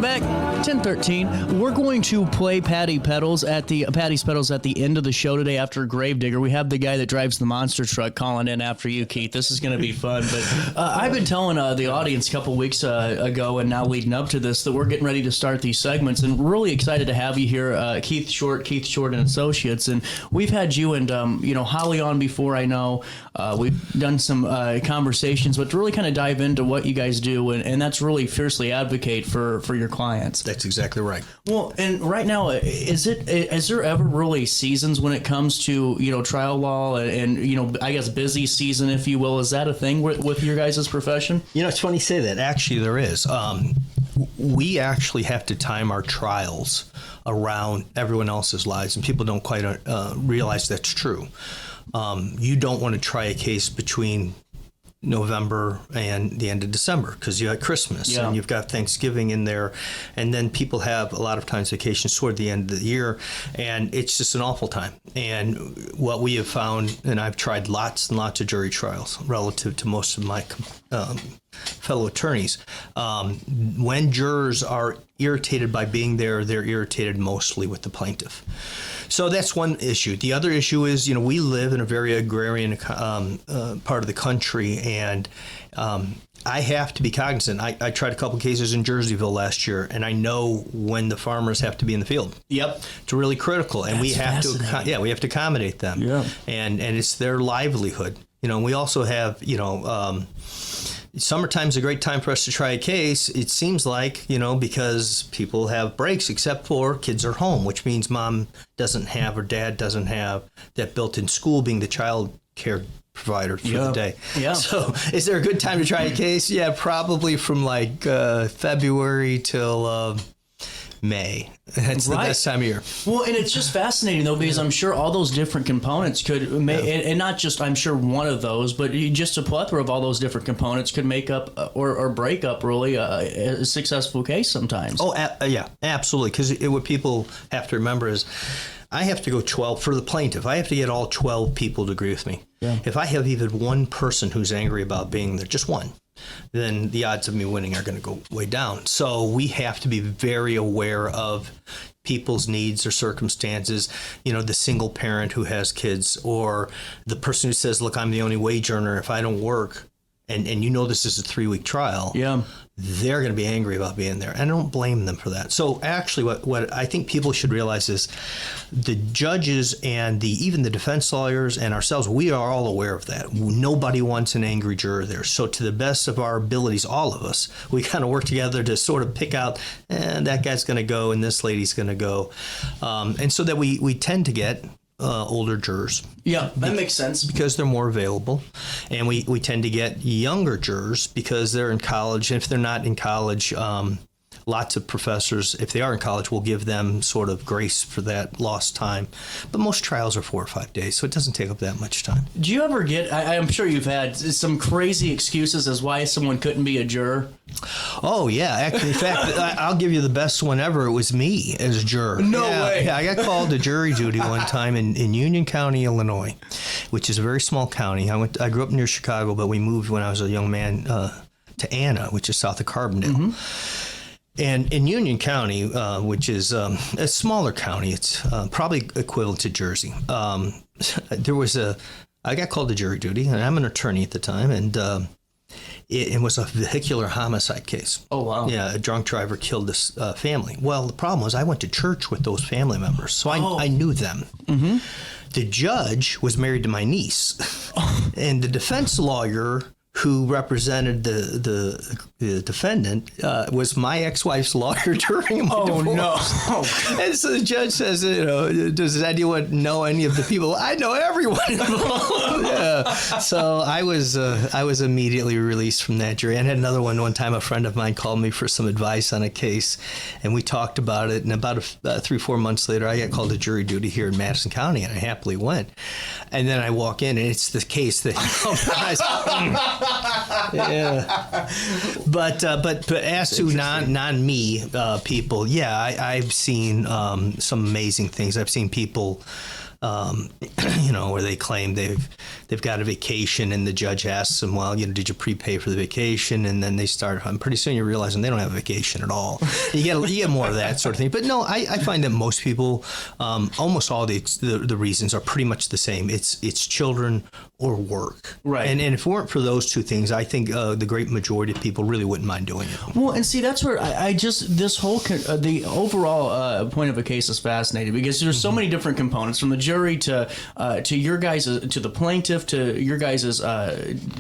back. 10:13. We're going to play Patty's Pedals at the end of the show today after Gravedigger. We have the guy that drives the monster truck calling in after you, Keith. This is going to be fun. But I've been telling the audience a couple weeks ago and now leading up to this that we're getting ready to start these segments, and really excited to have you here, Keith Short and Associates. And we've had you and Holly on before. I know we've done some conversations, but to really kind of dive into what you guys do, and that's really fiercely advocate for your clients. That's exactly right. Well, and right now, is there ever really seasons when it comes to trial law and I guess busy season, if you will? Is that a thing with your guys' profession? It's funny you say that. Actually, there is. We actually have to time our trials around everyone else's lives, and people don't quite realize that's true. You don't want to try a case between November and the end of December because you got Christmas and you've got Thanksgiving in there, and then people have a lot of times vacations toward the end of the year, and it's just an awful time. And what we have found, and I've tried lots and lots of jury trials relative to most of my fellow attorneys, when jurors are irritated by being there, they're irritated mostly with the plaintiff. So that's one issue. The other issue is, we live in a very agrarian part of the country, and I have to be cognizant. I tried a couple cases in Jerseyville last year, and I know when the farmers have to be in the field. Yep, it's really critical, and we have to accommodate them. Yeah, and it's their livelihood. We also have summertime's a great time for us to try a case. It seems like, because people have breaks, except for kids are home, which means mom doesn't have or dad doesn't have that built-in school being the child care provider for the day. Yeah. So is there a good time to try a case? Yeah, probably from February till May. That's the best time of year. Well, and it's just fascinating, though, because I'm sure all those different components could and not just, I'm sure, one of those, but just a plethora of all those different components could make up or break up, really, a successful case sometimes. Oh, yeah, absolutely. Because what people have to remember is I have to go 12 for the plaintiff. I have to get all 12 people to agree with me. Yeah. If I have even one person who's angry about being there, just one, then the odds of me winning are going to go way down. So we have to be very aware of people's needs or circumstances, the single parent who has kids, or the person who says, look, I'm the only wage earner. If I don't work, and this is a 3-week trial, they're going to be angry about being there. And I don't blame them for that. So actually what I think people should realize is the judges and even the defense lawyers and ourselves, we are all aware of that. Nobody wants an angry juror there. So to the best of our abilities, all of us, we kind of work together to sort of pick out, that guy's going to go and this lady's going to go. And so that we tend to get older jurors. Yeah, that makes sense. Because they're more available. And we tend to get younger jurors because they're in college. And if they're not in college, lots of professors, if they are in college, will give them sort of grace for that lost time. But most trials are 4 or 5 days, so it doesn't take up that much time. Do you ever get, I'm sure you've had some crazy excuses as why someone couldn't be a juror? Oh, yeah. Actually, in fact, I'll give you the best one ever. It was me as a juror. No way. Yeah, I got called to jury duty one time in Union County, Illinois, which is a very small county. I grew up near Chicago, but we moved when I was a young man to Anna, which is south of Carbondale. Mm-hmm. And in Union County, which is a smaller county, it's probably equivalent to Jersey. I got called to jury duty, and I'm an attorney at the time, and it was a vehicular homicide case. Oh, wow. Yeah, a drunk driver killed this family. Well, the problem was I went to church with those family members, so I knew them. Mm-hmm. The judge was married to my niece, and the defense lawyer who represented the defendant was my ex-wife's lawyer during my divorce. Oh, no. And so the judge says, does anyone know any of the people? I know everyone involved. Yeah. So I was immediately released from that jury. I had another one time. A friend of mine called me for some advice on a case, and we talked about it. And about 3-4 months later, I got called to jury duty here in Madison County, and I happily went. And then I walk in, and it's the case that yeah, but as to non me people, yeah, I've seen some amazing things. I've seen people, where they claim they've they've got a vacation and the judge asks them, well, did you prepay for the vacation? And then they start, pretty soon you're realizing they don't have a vacation at all. You get more of that sort of thing. But no, I find that most people, almost all the reasons are pretty much the same. It's children or work. Right. And if it weren't for those two things, I think the great majority of people really wouldn't mind doing it. Well, and see, that's where this whole, the overall point of a case is fascinating, because there's so many different components, from the jury to your guys, to the plaintiff, to your guys'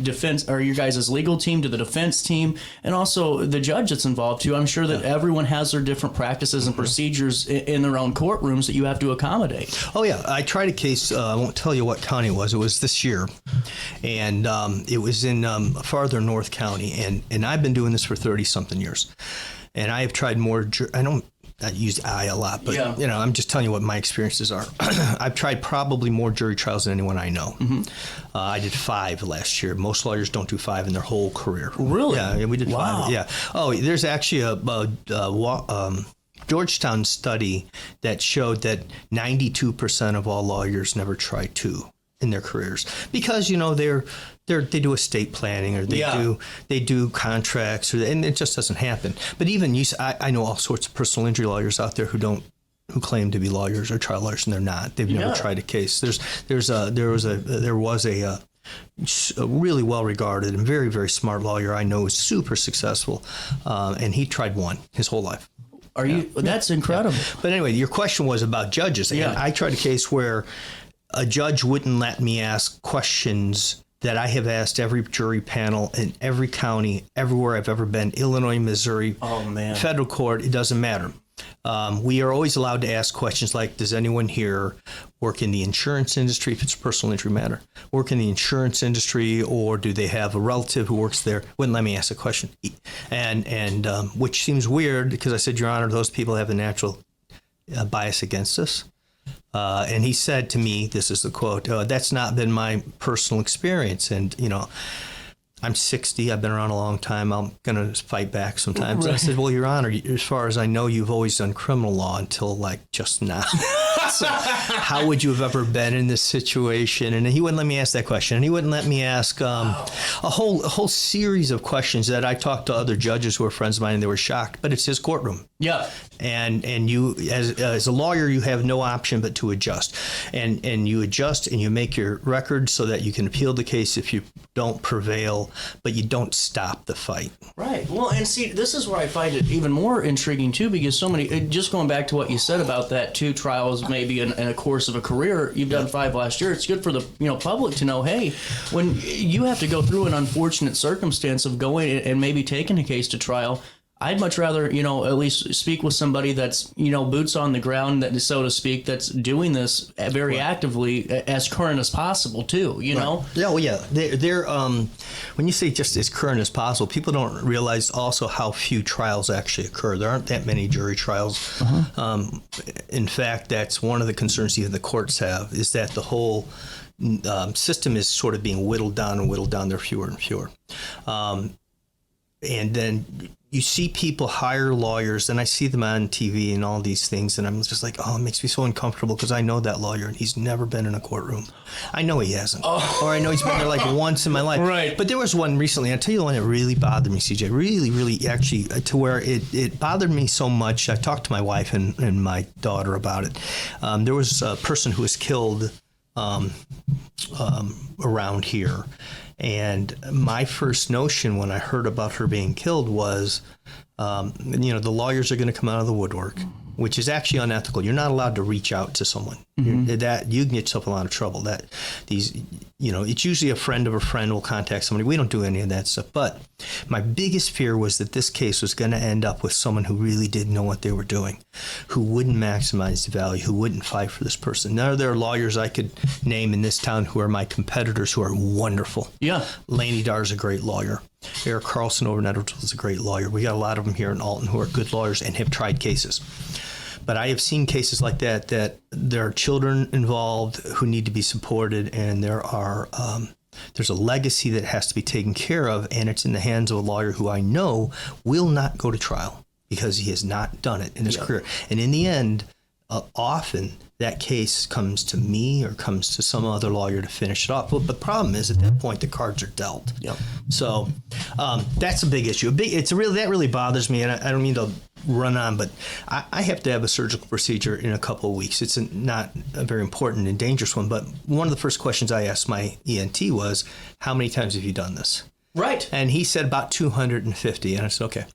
defense, or your guys' legal team, to the defense team, and also the judge that's involved too. I'm sure that everyone has their different practices and procedures in their own courtrooms that you have to accommodate. Oh yeah, I tried a case. I won't tell you what county it was. It was this year, and it was in farther North County, and I've been doing this for 30-something years, and I have tried more. I use I a lot, but I'm just telling you what my experiences are. I've tried probably more jury trials than anyone I know. I did 5 last year. Most lawyers don't do 5 in their whole career. Really? Yeah, we did 5. Yeah. Oh, there's actually a Georgetown study that showed that 92% of all lawyers never try 2 in their careers, because they do estate planning, or they do contracts, and it just doesn't happen. But even I know all sorts of personal injury lawyers out there who claim to be lawyers or trial lawyers, and they're not. They've never tried a case. There was a really well regarded and very, very smart lawyer I know, is super successful, and he tried 1 his whole life. Are you? That's incredible. Yeah. But anyway, your question was about judges. And I tried a case where a judge wouldn't let me ask questions that I have asked every jury panel in every county, everywhere I've ever been, Illinois, Missouri, federal court, it doesn't matter. We are always allowed to ask questions like, does anyone here work in the insurance industry, if it's a personal injury matter, work in the insurance industry, or do they have a relative who works there? Wouldn't let me ask a question. And which seems weird, because I said, Your Honor, those people have a natural bias against us. And he said to me, this is the quote, that's not been my personal experience. And, I'm 60. I've been around a long time. I'm going to fight back sometimes. Right. I said, well, Your Honor, as far as I know, you've always done criminal law until just now. So how would you have ever been in this situation? And he wouldn't let me ask that question. And he wouldn't let me ask a whole series of questions that I talked to other judges who were friends of mine, and they were shocked. But it's his courtroom. Yeah. And you, as a lawyer, you have no option but to adjust. And you adjust and you make your record so that you can appeal the case if you don't prevail, but you don't stop the fight. Right. Well, and see, this is where I find it even more intriguing, too, because so many, just going back to what you said about that 2 trials maybe in a course of a career, you've done 5 last year. It's good for the public to know, hey, when you have to go through an unfortunate circumstance of going and maybe taking a case to trial, I'd much rather, at least speak with somebody that's, boots on the ground, that, so to speak, that's doing this very actively, as current as possible, too, know? Yeah, well, yeah. They're when you say just as current as possible, people don't realize also how few trials actually occur. There aren't that many jury trials. In fact, that's one of the concerns even the courts have, is that the whole system is sort of being whittled down and whittled down. There are fewer and fewer. And then you see people hire lawyers, and I see them on TV and all these things, and I'm just like, oh, it makes me so uncomfortable, because I know that lawyer, and he's never been in a courtroom. I know he hasn't. Or I know he's been there once in my life. Right. But there was one recently, I'll tell you the one that really bothered me, CJ, really, actually, to where it bothered me so much. I talked to my wife and my daughter about it. There was a person who was killed around here. And my first notion when I heard about her being killed was, the lawyers are going to come out of the woodwork, which is actually unethical. You're not allowed to reach out to someone. That you can get yourself in a lot of trouble. It's usually a friend of a friend will contact somebody. We don't do any of that stuff. But my biggest fear was that this case was going to end up with someone who really didn't know what they were doing, who wouldn't maximize the value, who wouldn't fight for this person. Now there are lawyers I could name in this town who are my competitors, who are wonderful. Yeah. Laney Darr is a great lawyer. Eric Carlson over in Edwardsville is a great lawyer. We got a lot of them here in Alton who are good lawyers and have tried cases. But I have seen cases like that there are children involved who need to be supported, and there's a legacy that has to be taken care of, and it's in the hands of a lawyer who I know will not go to trial because he has not done it in his career. And in the end, often that case comes to me or comes to some other lawyer to finish it off. But the problem is, at that point, the cards are dealt. Yep. So that's a big issue. That really bothers me, and I don't mean to run on, but I have to have a surgical procedure in a couple of weeks. It's not a very important and dangerous one, but one of the first questions I asked my ENT was, how many times have you done this? Right. And he said about 250, and I said, okay.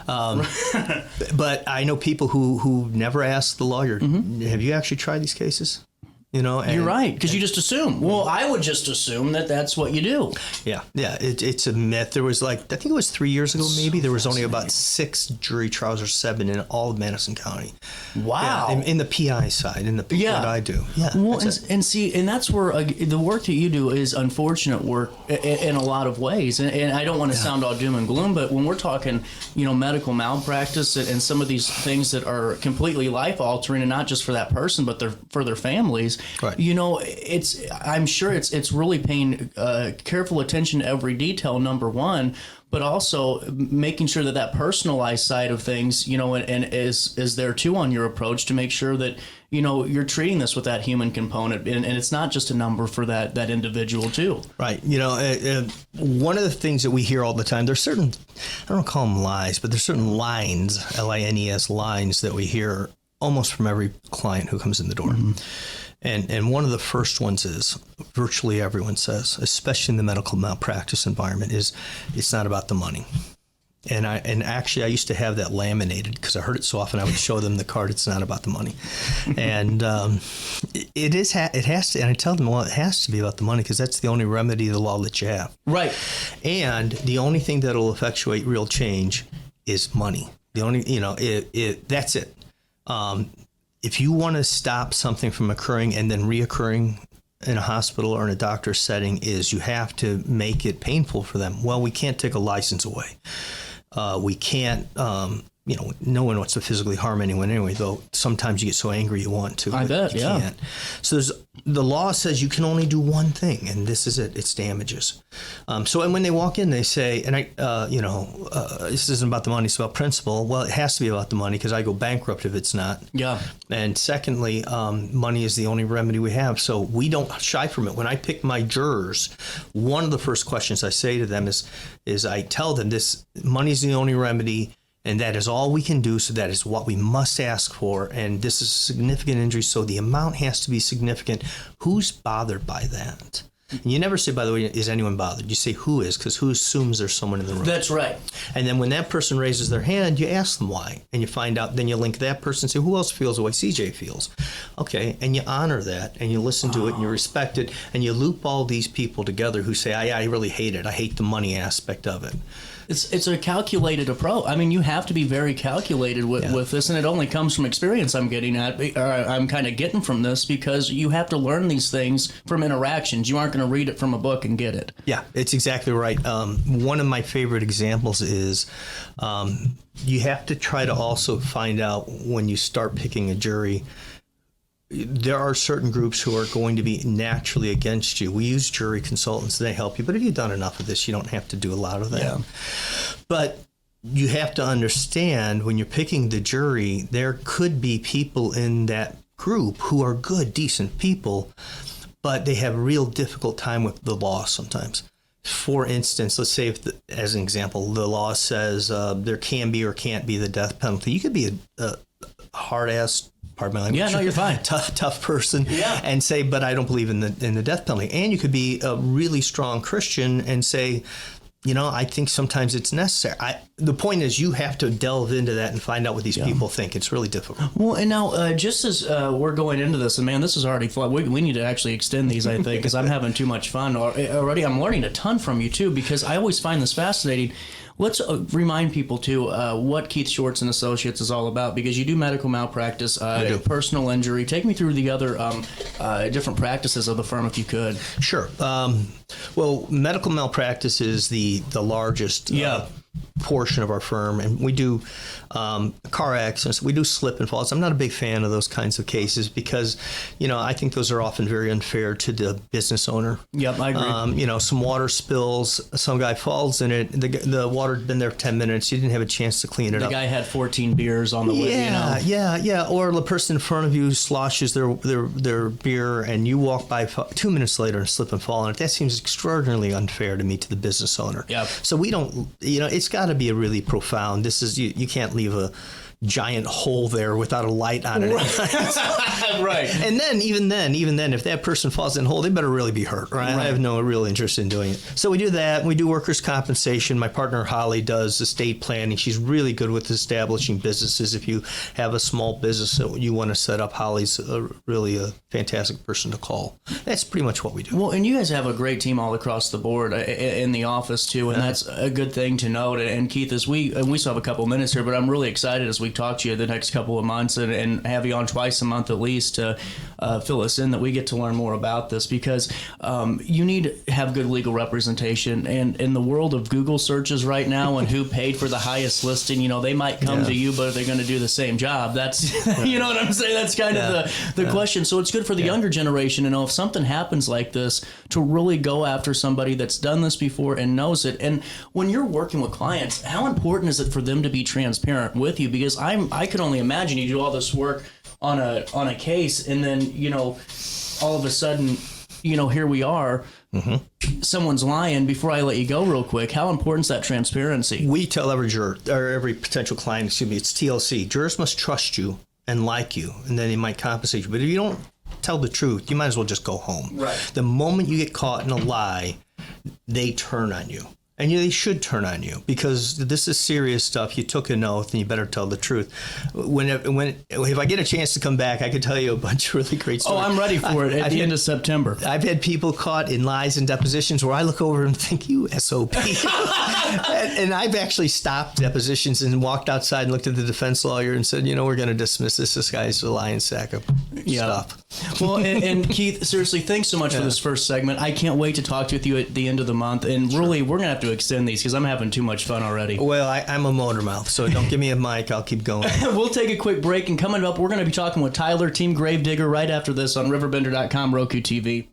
But I know people who never asked the lawyer, have you actually tried these cases? You know, and, you're right, because you just assume. Well, I would just assume that that's what you do. Yeah. It's a myth. There was I think it was 3 years ago, maybe. There was only about 6 jury trials or 7 in all of Madison County. Wow. Yeah, in the PI side, in the what I do. Yeah. Well, and that's where the work that you do is unfortunate work in a lot of ways. And I don't want to sound all doom and gloom, but when we're talking, medical malpractice and some of these things that are completely life altering, and not just for that person, but for their families. Right. I'm sure it's really paying careful attention to every detail, number one, but also making sure that personalized side of things, and is there too on your approach to make sure that, you're treating this with that human component, and it's not just a number for that individual too. Right. One of the things that we hear all the time, there's certain, I don't call them lies, but there's certain lines, LINES lines, that we hear almost from every client who comes in the door. Mm-hmm. And one of the first ones is, virtually everyone says, especially in the medical malpractice environment, is it's not about the money. And actually I used to have that laminated because I heard it so often. I would show them the card. It's not about the money, and it has to. And I tell them, well, it has to be about the money because that's the only remedy the law lets you have. Right. And the only thing that'll effectuate real change is money. The only that's it. If you want to stop something from occurring and then reoccurring in a hospital or in a doctor's setting, is you have to make it painful for them. Well, we can't take a license away. We can't, no one wants to physically harm anyone anyway, though sometimes you get so angry you want to. I bet, you can't. So the law says you can only do one thing, and this is it. It's damages. And when they walk in, they say, and this isn't about the money, it's about principle. Well, it has to be about the money because I go bankrupt if it's not. Yeah. And secondly, money is the only remedy we have, so we don't shy from it. When I pick my jurors, one of the first questions I say to them is I tell them this: money is the only remedy. And that is all we can do, so that is what we must ask for. And this is a significant injury, so the amount has to be significant. Who's bothered by that? And you never say, by the way, is anyone bothered? You say, who is? Because who assumes there's someone in the room? That's right. And then when that person raises their hand, you ask them why. And you find out, then you link that person and say, who else feels the way CJ feels? Okay, and you honor that, and you listen to it, and you respect it, and you loop all these people together who say, I really hate it. I hate the money aspect of it. It's a calculated approach. I mean, you have to be very calculated with this, and it only comes from experience. I'm kind of getting from this because you have to learn these things from interactions. You aren't going to read it from a book and get it. Yeah, it's exactly right. One of my favorite examples is you have to try to also find out when you start picking a jury. There are certain groups who are going to be naturally against you. We use jury consultants. They help you. But if you've done enough of this, you don't have to do a lot of that. Yeah. But you have to understand when you're picking the jury, there could be people in that group who are good, decent people, but they have a real difficult time with the law sometimes. For instance, let's say, as an example, the law says there can be or can't be the death penalty. You could be a hard-ass, pardon my language. Yeah, no, you're fine. Tough person, and say, but I don't believe in the death penalty. And you could be a really strong Christian and say, I think sometimes it's necessary. The point is, you have to delve into that and find out what these people think. It's really difficult. Well, and now, just as we're going into this, and man, this is already fun. We need to actually extend these, I think, because I'm having too much fun already. I'm learning a ton from you, too, because I always find this fascinating. Let's remind people, too, what Keith Schwartz and Associates is all about, because you do medical malpractice, personal injury. Take me through the other different practices of the firm, if you could. Sure. Well, medical malpractice is the largest portion of our firm, and we do car accidents. We do slip and falls. I'm not a big fan of those kinds of cases because, I think those are often very unfair to the business owner. Yep, I agree. Some water spills, some guy falls in it, the water had been there 10 minutes, you didn't have a chance to clean it up. The guy had 14 beers on the way, Yeah. Or the person in front of you sloshes their beer and you walk by 2 minutes later and slip and fall on it. That seems extraordinarily unfair to me, to the business owner. Yep. So we don't, it's got to be a really profound, this is, you can't leave a giant hole there without a light on it. Right. And then, even then, if that person falls in the hole, they better really be hurt, right? I have no real interest in doing it. So we do that. We do workers' compensation. My partner, Holly, does estate planning. She's really good with establishing businesses. If you have a small business that you want to set up, Holly's really a fantastic person to call. That's pretty much what we do. Well, and you guys have a great team all across the board in the office, too, and that's a good thing to note. And Keith, we still have a couple minutes here, but I'm really excited as we talk to you the next couple of months and have you on twice a month at least to fill us in, that we get to learn more about this, because you need to have good legal representation. And in the world of Google searches right now and who paid for the highest listing, they might come to you, but are they going to do the same job? That's, you know what I'm saying? That's kind of the question. So it's good for the younger generation to know if something happens like this, to really go after somebody that's done this before and knows it. And when you're working with clients, how important is it for them to be transparent with you? Because I could only imagine you do all this work on a case, and then all of a sudden, here we are. Mm-hmm. Someone's lying. Before I let you go, real quick, how important is that transparency? We tell every juror or every potential client, it's TLC. Jurors must trust you and like you, and then they might compensate you. But if you don't tell the truth, you might as well just go home. Right. The moment you get caught in a lie, they turn on you. And they should turn on you, because this is serious stuff. You took an oath, and you better tell the truth. If I get a chance to come back, I could tell you a bunch of really great stories. Oh, I'm ready for it at the end of September. I've had people caught in lies and depositions where I look over and think, you SOB. and I've actually stopped depositions and walked outside and looked at the defense lawyer and said, we're going to dismiss this. This guy's a lying sack of stuff. Well, and Keith, seriously, thanks so much for this first segment. I can't wait to talk with you at the end of the month. And really, we're going to have to extend these because I'm having too much fun already. Well, I'm a motor mouth, so don't give me a mic. I'll keep going. We'll take a quick break, and coming up, we're going to be talking with Tyler, Team Gravedigger, right after this on RiverBender.com, Roku TV.